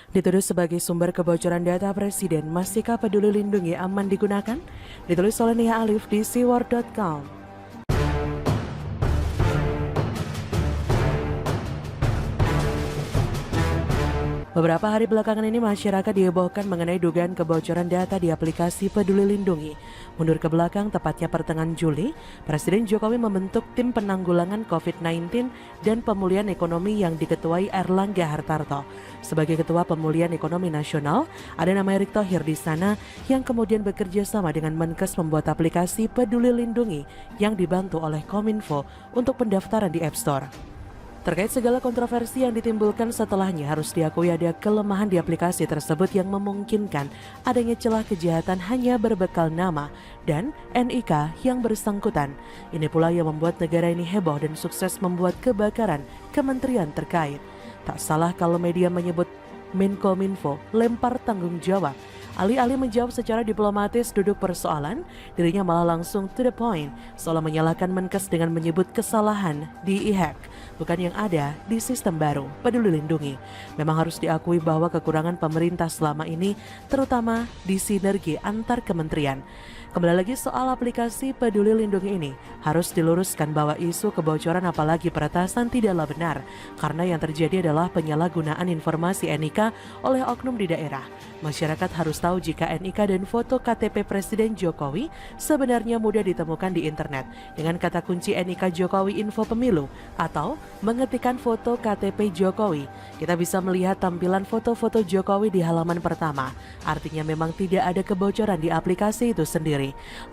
Dituduh sebagai sumber kebocoran data Presiden, masihkah Peduli Lindungi aman digunakan? Ditulis oleh Nia Alif di siwar.com. Beberapa hari belakangan ini masyarakat dihebohkan mengenai dugaan kebocoran data di aplikasi Peduli Lindungi. Mundur ke belakang, tepatnya pertengahan Juli, Presiden Jokowi membentuk tim penanggulangan COVID-19 dan pemulihan ekonomi yang diketuai Airlangga Hartarto. Sebagai Ketua Pemulihan Ekonomi Nasional, ada nama Erick Thohir di sana yang kemudian bekerja sama dengan Menkes membuat aplikasi Peduli Lindungi yang dibantu oleh Kominfo untuk pendaftaran di App Store. Terkait segala kontroversi yang ditimbulkan setelahnya, harus diakui ada kelemahan di aplikasi tersebut yang memungkinkan adanya celah kejahatan hanya berbekal nama dan NIK yang bersangkutan. Ini pula yang membuat negara ini heboh dan sukses membuat kebakaran kementerian terkait. Tak salah kalau media menyebut Menkominfo lempar tanggung jawab. Alih-alih menjawab secara diplomatis duduk persoalan, dirinya malah langsung to the point, seolah menyalahkan Menkes dengan menyebut kesalahan di e-hack, bukan yang ada di sistem baru Peduli Lindungi. Memang harus diakui bahwa kekurangan pemerintah selama ini, terutama di sinergi antar kementerian. Kembali lagi soal aplikasi Peduli Lindungi ini, harus diluruskan bahwa isu kebocoran apalagi peretasan tidaklah benar, karena yang terjadi adalah penyalahgunaan informasi NIK oleh oknum di daerah. Masyarakat harus tahu jika NIK dan foto KTP Presiden Jokowi sebenarnya mudah ditemukan di internet dengan kata kunci NIK Jokowi Info Pemilu atau mengetikkan foto KTP Jokowi. Kita bisa melihat tampilan foto-foto Jokowi di halaman pertama. Artinya memang tidak ada kebocoran di aplikasi itu sendiri.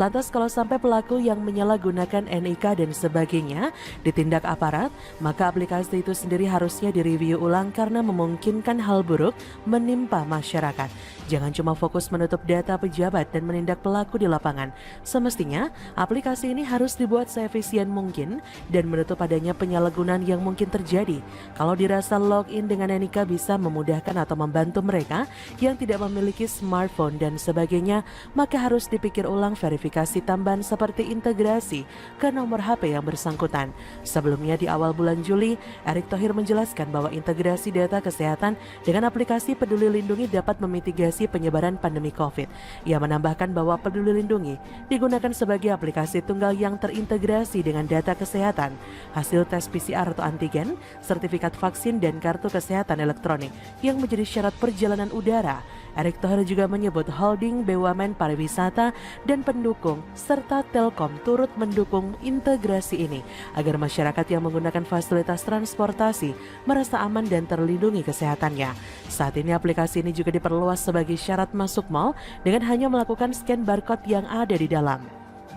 Lantas kalau sampai pelaku yang menyalahgunakan NIK dan sebagainya ditindak aparat, maka aplikasi itu sendiri harusnya direview ulang karena memungkinkan hal buruk menimpa masyarakat. Jangan cuma fokus menutup data pejabat dan menindak pelaku di lapangan. Semestinya, aplikasi ini harus dibuat seefisien mungkin dan menutup adanya penyalahgunaan yang mungkin terjadi. Kalau dirasa login dengan NIK bisa memudahkan atau membantu mereka yang tidak memiliki smartphone dan sebagainya, maka harus dipikir ulang verifikasi tambahan seperti integrasi ke nomor HP yang bersangkutan. Sebelumnya di awal bulan Juli, Erick Thohir menjelaskan bahwa integrasi data kesehatan dengan aplikasi Peduli Lindungi dapat memitigasi penyebaran pandemi COVID. Ia menambahkan bahwa Peduli Lindungi digunakan sebagai aplikasi tunggal yang terintegrasi dengan data kesehatan, hasil tes PCR atau antigen, sertifikat vaksin, dan kartu kesehatan elektronik yang menjadi syarat perjalanan udara. Erick Thohir juga menyebut holding BUMN pariwisata dan pendukung serta Telkom turut mendukung integrasi ini agar masyarakat yang menggunakan fasilitas transportasi merasa aman dan terlindungi kesehatannya. Saat ini aplikasi ini juga diperluas sebagai syarat masuk mal dengan hanya melakukan scan barcode yang ada di dalam.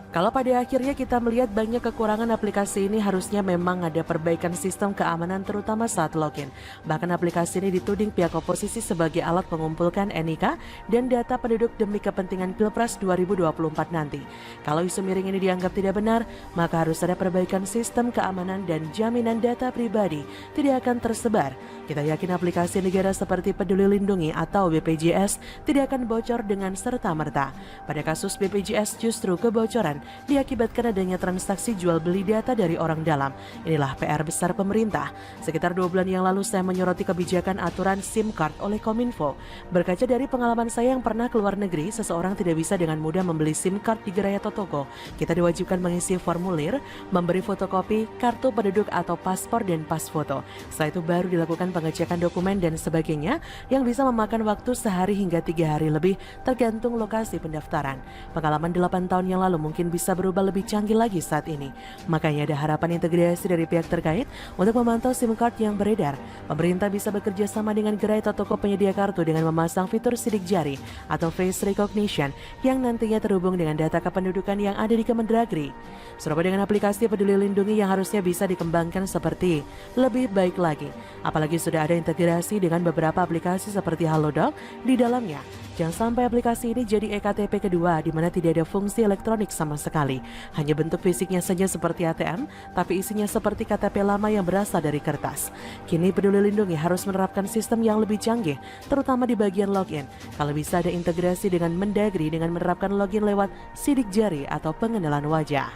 Kalau pada akhirnya kita melihat banyak kekurangan aplikasi ini, harusnya memang ada perbaikan sistem keamanan terutama saat login. Bahkan aplikasi ini dituding pihak oposisi sebagai alat mengumpulkan NIK dan data penduduk demi kepentingan Pilpres 2024 nanti. Kalau isu miring ini dianggap tidak benar, maka harus ada perbaikan sistem keamanan dan jaminan data pribadi tidak akan tersebar. Kita yakin aplikasi negara seperti Peduli Lindungi atau BPJS tidak akan bocor dengan serta-merta. Pada kasus BPJS justru kebocoran diakibatkan adanya transaksi jual beli data dari orang dalam. Inilah PR besar pemerintah. Sekitar 2 bulan yang lalu saya menyoroti kebijakan aturan SIM card oleh Kominfo. Berkaca dari pengalaman saya yang pernah keluar negeri, seseorang tidak bisa dengan mudah membeli SIM card di gerai atau toko. Kita diwajibkan mengisi formulir, memberi fotokopi kartu penduduk atau paspor dan pas foto. Setelah itu baru dilakukan pengecekan dokumen dan sebagainya yang bisa memakan waktu sehari hingga 3 hari lebih tergantung lokasi pendaftaran. Pengalaman 8 tahun yang lalu mungkin bisa berubah lebih canggih lagi saat ini. Makanya ada harapan integrasi dari pihak terkait untuk memantau SIM card yang beredar. Pemerintah bisa bekerja sama dengan gerai atau toko penyedia kartu dengan memasang fitur sidik jari atau face recognition yang nantinya terhubung dengan data kependudukan yang ada di Kemendagri. Serupa dengan aplikasi Peduli Lindungi yang harusnya bisa dikembangkan seperti lebih baik lagi. Apalagi sudah ada integrasi dengan beberapa aplikasi seperti Halodoc di dalamnya. Jangan sampai aplikasi ini jadi eKTP kedua di mana tidak ada fungsi elektronik sama sekali. Hanya bentuk fisiknya saja seperti ATM, tapi isinya seperti KTP lama yang berasal dari kertas. Kini Peduli Lindungi harus menerapkan sistem yang lebih canggih, terutama di bagian login. Kalau bisa ada integrasi dengan Mendagri dengan menerapkan login lewat sidik jari atau pengenalan wajah.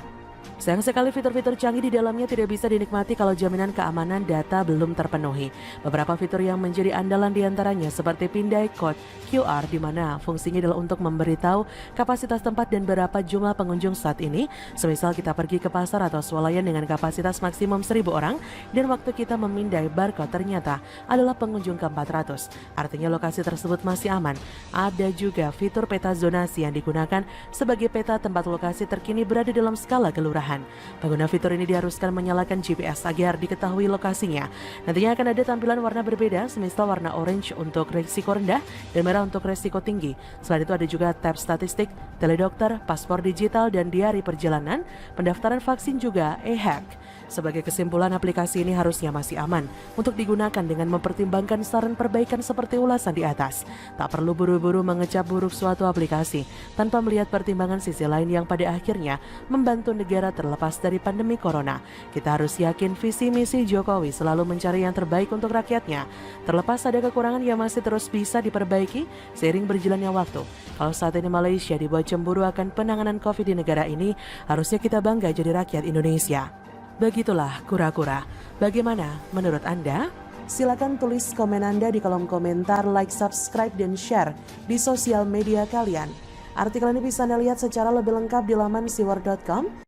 Sayang sekali fitur-fitur canggih di dalamnya tidak bisa dinikmati kalau jaminan keamanan data belum terpenuhi. Beberapa fitur yang menjadi andalan diantaranya seperti pindai code QR di mana fungsinya adalah untuk memberitahu kapasitas tempat dan berapa jumlah pengunjung saat ini. Semisal kita pergi ke pasar atau swalayan dengan kapasitas maksimum 1.000 orang dan waktu kita memindai barcode ternyata adalah pengunjung ke-400. Artinya lokasi tersebut masih aman. Ada juga fitur peta zonasi yang digunakan sebagai peta tempat lokasi terkini berada dalam skala kelurahan. Pengguna fitur ini diharuskan menyalakan GPS agar diketahui lokasinya. Nantinya akan ada tampilan warna berbeda, semisal warna orange untuk risiko rendah dan merah untuk risiko tinggi. Selain itu ada juga tab statistik, teledokter, paspor digital, dan diari perjalanan, pendaftaran vaksin juga e-hack. Sebagai kesimpulan, aplikasi ini harusnya masih aman untuk digunakan dengan mempertimbangkan saran perbaikan seperti ulasan di atas. Tak perlu buru-buru mengecap buruk suatu aplikasi tanpa melihat pertimbangan sisi lain yang pada akhirnya membantu negara terlepas dari pandemi corona. Kita harus yakin visi misi Jokowi selalu mencari yang terbaik untuk rakyatnya. Terlepas ada kekurangan yang masih terus bisa diperbaiki seiring berjalannya waktu. Kalau saat ini Malaysia dibuat cemburu akan penanganan COVID di negara ini, harusnya kita bangga jadi rakyat Indonesia. Begitulah kura-kura. Bagaimana menurut Anda? Silakan tulis komen Anda di kolom komentar, like, subscribe, dan share di sosial media kalian. Artikel ini bisa Anda lihat secara lebih lengkap di laman siwar.com.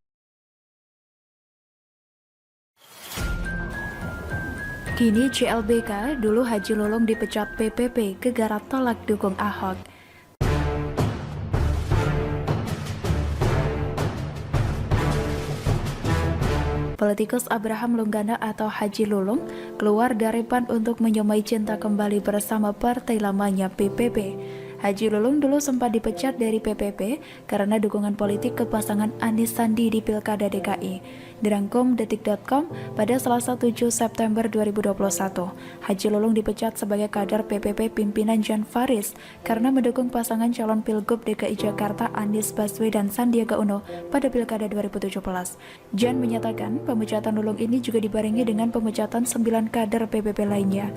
Kini CLBK, dulu Haji Lulung dipecat PPP, gegara tolak dukung Ahok. Politikus Abraham Lunggana atau Haji Lulung keluar dari PAN untuk menyamai cinta kembali bersama partai lamanya PPP. Haji Lulung dulu sempat dipecat dari PPP karena dukungan politik ke pasangan Anies Sandi di Pilkada DKI. Dirangkum detik.com pada Selasa 7 September 2021, Haji Lulung dipecat sebagai kader PPP pimpinan Jan Faris karena mendukung pasangan calon Pilgub DKI Jakarta Anies Baswedan Sandiaga Uno pada Pilkada 2017. Jan menyatakan pemecatan Lulung ini juga dibarengi dengan pemecatan 9 kader PPP lainnya.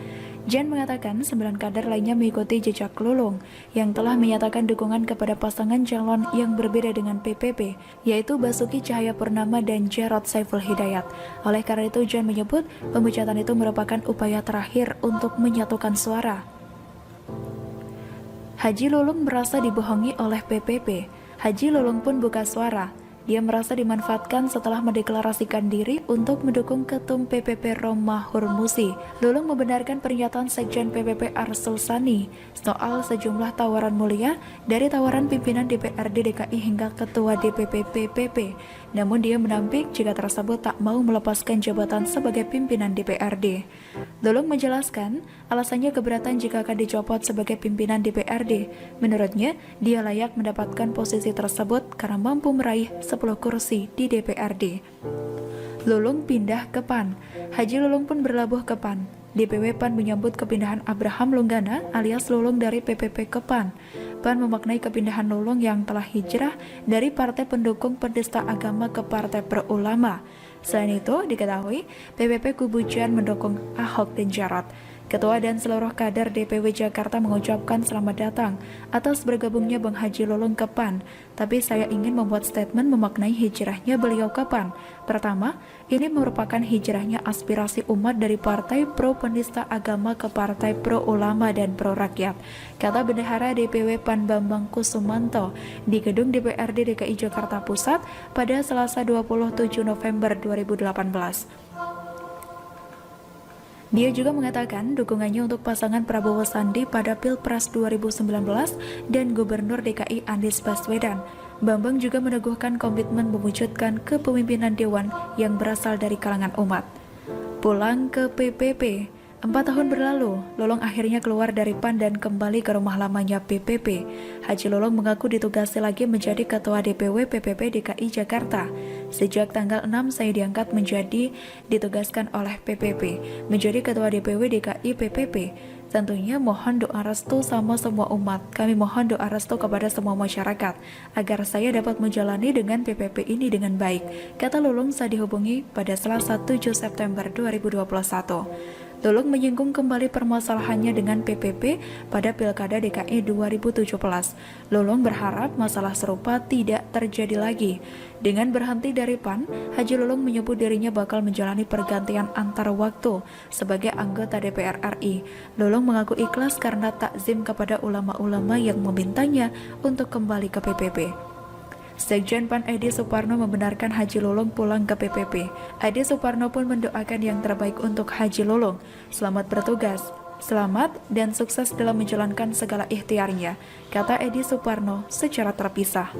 Jan mengatakan 9 kader lainnya mengikuti jejak Lulung yang telah menyatakan dukungan kepada pasangan calon yang berbeda dengan PPP, yaitu Basuki Cahayapurnama dan Jarod Saiful Hidayat. Oleh karena itu, Jan menyebut pemecatan itu merupakan upaya terakhir untuk menyatukan suara. Haji Lulung merasa dibohongi oleh PPP. Haji Lulung pun buka suara. Dia merasa dimanfaatkan setelah mendeklarasikan diri untuk mendukung Ketum PPP Romahur Musi. Lulung membenarkan pernyataan Sekjen PPP Arsul Sani soal sejumlah tawaran mulia dari tawaran pimpinan DPRD DKI hingga Ketua DPP PPP. Namun dia menampik jika tersebut tak mau melepaskan jabatan sebagai pimpinan DPRD. Lulung menjelaskan alasannya keberatan jika akan dicopot sebagai pimpinan DPRD. Menurutnya, dia layak mendapatkan posisi tersebut karena mampu meraih 10 kursi di DPRD. Lulung pindah ke PAN. Haji Lulung pun berlabuh ke PAN. DPW PAN menyambut kepindahan Abraham Lunggana alias Lulung dari PPP ke PAN. PAN memaknai kepindahan Lulung yang telah hijrah dari partai pendukung penista agama ke partai pro-ulama. Selain itu, diketahui PPP kubu Jan mendukung Ahok dan Jarot. Ketua dan seluruh kader DPW Jakarta mengucapkan selamat datang atas bergabungnya Bang Haji Lulung ke PAN. Tapi saya ingin membuat statement memaknai hijrahnya beliau ke PAN. Pertama, ini merupakan hijrahnya aspirasi umat dari partai pro penista agama ke partai pro ulama dan pro rakyat, kata Bendahara DPW PAN Bambang Kusumanto di gedung DPRD DKI Jakarta Pusat pada Selasa 27 November 2018. Dia juga mengatakan dukungannya untuk pasangan Prabowo Sandi pada Pilpres 2019 dan Gubernur DKI Anies Baswedan. Bambang juga meneguhkan komitmen mewujudkan kepemimpinan dewan yang berasal dari kalangan umat. Pulang ke PPP. 4 tahun berlalu, Lulung akhirnya keluar dari PAN dan kembali ke rumah lamanya PPP. Haji Lulung mengaku ditugasi lagi menjadi Ketua DPW PPP DKI Jakarta. Sejak tanggal 6 saya diangkat menjadi ditugaskan oleh PPP, menjadi Ketua DPW DKI PPP. Tentunya mohon doa restu sama semua umat. Kami mohon doa restu kepada semua masyarakat agar saya dapat menjalani dengan PPP ini dengan baik, kata Lulung saat dihubungi pada Selasa 7 September 2021. Lulung menyinggung kembali permasalahannya dengan PPP pada Pilkada DKI 2017. Lulung berharap masalah serupa tidak terjadi lagi. Dengan berhenti dari PAN, Haji Lulung menyebut dirinya bakal menjalani pergantian antar waktu sebagai anggota DPR RI. Lulung mengaku ikhlas karena takzim kepada ulama-ulama yang memintanya untuk kembali ke PPP. Sekjen PAN Edi Suparno membenarkan Haji Lulung pulang ke PPP. Edi Suparno pun mendoakan yang terbaik untuk Haji Lulung. Selamat bertugas, selamat dan sukses dalam menjalankan segala ikhtiarnya, kata Edi Suparno secara terpisah.